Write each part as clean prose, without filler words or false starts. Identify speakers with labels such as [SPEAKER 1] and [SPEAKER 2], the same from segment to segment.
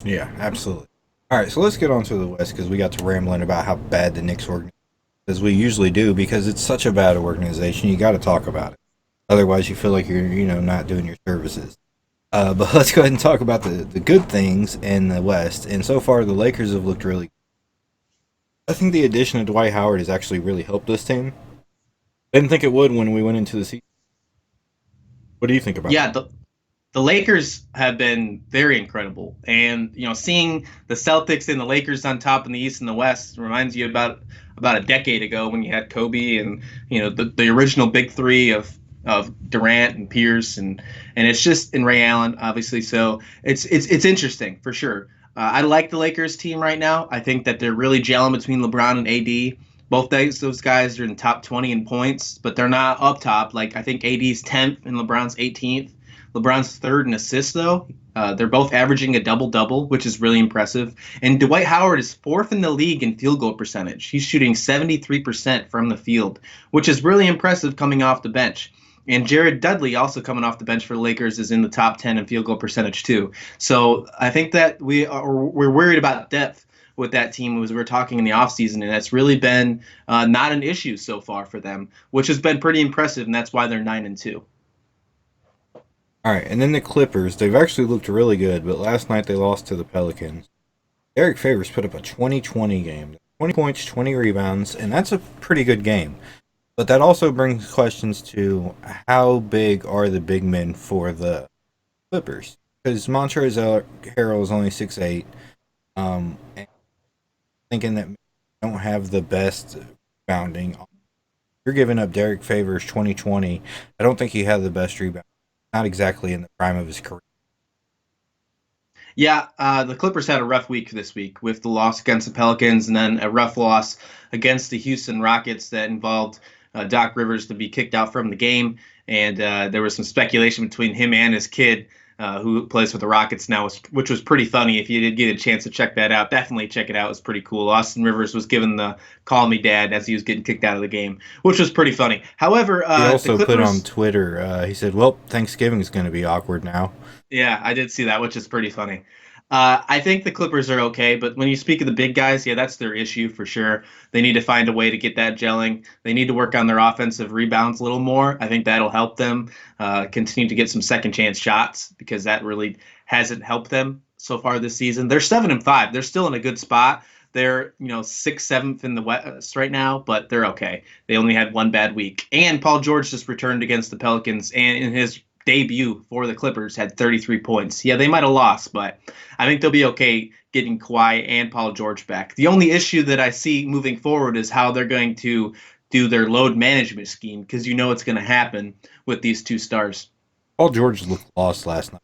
[SPEAKER 1] Yeah, absolutely. All right, so let's get on to the West because we got to rambling about how bad the Knicks organization, as we usually do, because it's such a bad organization. You got to talk about it. Otherwise, you feel like you're, not doing your services. But let's go ahead and talk about the good things in the West. And so far, the Lakers have looked really. I think the addition of Dwight Howard has actually really helped this team. Didn't think it would when we went into the season. What do you think about
[SPEAKER 2] Yeah,
[SPEAKER 1] that?
[SPEAKER 2] the Lakers have been very incredible, and seeing the Celtics and the Lakers on top in the East and the West reminds you about a decade ago when you had Kobe and the original big three of Durant and Pierce and it's just in Ray Allen, obviously. So it's interesting for sure. I like the Lakers team right now. I think that they're really gelling between LeBron and AD. Both those guys are in the top 20 in points, but they're not up top. Like I think AD's 10th and LeBron's 18th. LeBron's third in assists, though. They're both averaging a double double, which is really impressive. And Dwight Howard is fourth in the league in field goal percentage. He's shooting 73% from the field, which is really impressive coming off the bench. And Jared Dudley, also coming off the bench for the Lakers, is in the top 10 in field goal percentage, too. So I think that we're worried about depth with that team as we were talking in the offseason, and that's really been not an issue so far for them, which has been pretty impressive, and that's why they're 9-2.
[SPEAKER 1] All right, and then the Clippers. They've actually looked really good, but last night they lost to the Pelicans. Derrick Favors put up a 20-20 game. 20 points, 20 rebounds, and that's a pretty good game. But that also brings questions to how big are the big men for the Clippers? Because Montrezl Harrell is only 6'8". And thinking that they don't have the best rebounding. You're giving up Derrick Favors 2020. I don't think he had the best rebound. Not exactly in the prime of his career.
[SPEAKER 2] Yeah, the Clippers had a rough week this week with the loss against the Pelicans and then a rough loss against the Houston Rockets that involved Doc Rivers to be kicked out from the game. And there was some speculation between him and his kid, who plays for the Rockets now, which was pretty funny. If you did get a chance to check that out, definitely check it out. It was pretty cool. Austin Rivers was given the call me dad as he was getting kicked out of the game, which was pretty funny. However,
[SPEAKER 1] He
[SPEAKER 2] the
[SPEAKER 1] also put on
[SPEAKER 2] Clippers.
[SPEAKER 1] Twitter, he said, well, Thanksgiving is going to be awkward now.
[SPEAKER 2] Yeah, I did see that, which is pretty funny. I think the Clippers are okay, but when you speak of the big guys, yeah, that's their issue for sure. They need to find a way to get that gelling. They need to work on their offensive rebounds a little more. I think that'll help them continue to get some second chance shots because that really hasn't helped them so far this season. They're 7-5. They're still in a good spot. They're sixth, seventh in the West right now, but they're okay. They only had one bad week, and Paul George just returned against the Pelicans, and in his debut for the Clippers had 33 points. Yeah, they might have lost, but I think they'll be okay getting Kawhi and Paul George back. The only issue that I see moving forward is how they're going to do their load management scheme because it's going to happen with these two stars.
[SPEAKER 1] Paul George looked lost last night.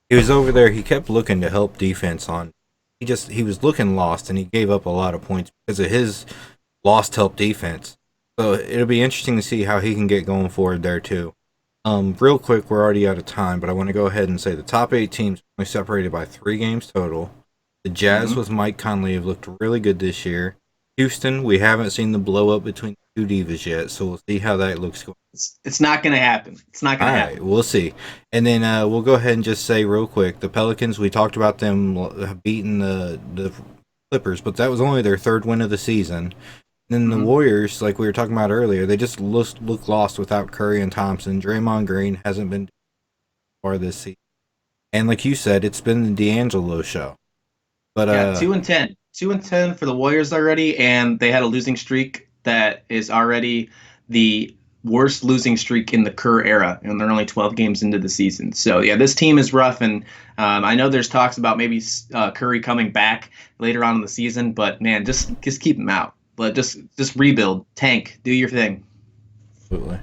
[SPEAKER 1] He was over there. He kept looking to help defense on. He was looking lost, and he gave up a lot of points because of his lost help defense. So it'll be interesting to see how he can get going forward there too. Real quick, we're already out of time, but I want to go ahead and say the top 8 teams are only separated by 3 games total. The Jazz
[SPEAKER 2] Mm-hmm.
[SPEAKER 1] with Mike Conley have looked really good this year. Houston, we haven't seen the blow up between the two divas yet, so we'll see how that looks going.
[SPEAKER 2] It's not going to happen. It's not
[SPEAKER 1] All
[SPEAKER 2] going to
[SPEAKER 1] right,
[SPEAKER 2] happen.
[SPEAKER 1] we'll see. And then we'll go ahead and just say real quick, the Pelicans, we talked about them beating the Clippers, but that was only their 3rd win of the season. Then the
[SPEAKER 2] Mm-hmm.
[SPEAKER 1] Warriors, like we were talking about earlier, they just look lost without Curry and Thompson. Draymond Green hasn't been far this season. And like you said, it's been the D'Angelo show. But
[SPEAKER 2] Yeah, 2-10. 2-10 for the Warriors already, and they had a losing streak that is already the worst losing streak in the Kerr era, and they're only 12 games into the season. So yeah, this team is rough, and I know there's talks about maybe Curry coming back later on in the season, but man, just keep him out. But just rebuild, tank, do your thing.
[SPEAKER 1] absolutely.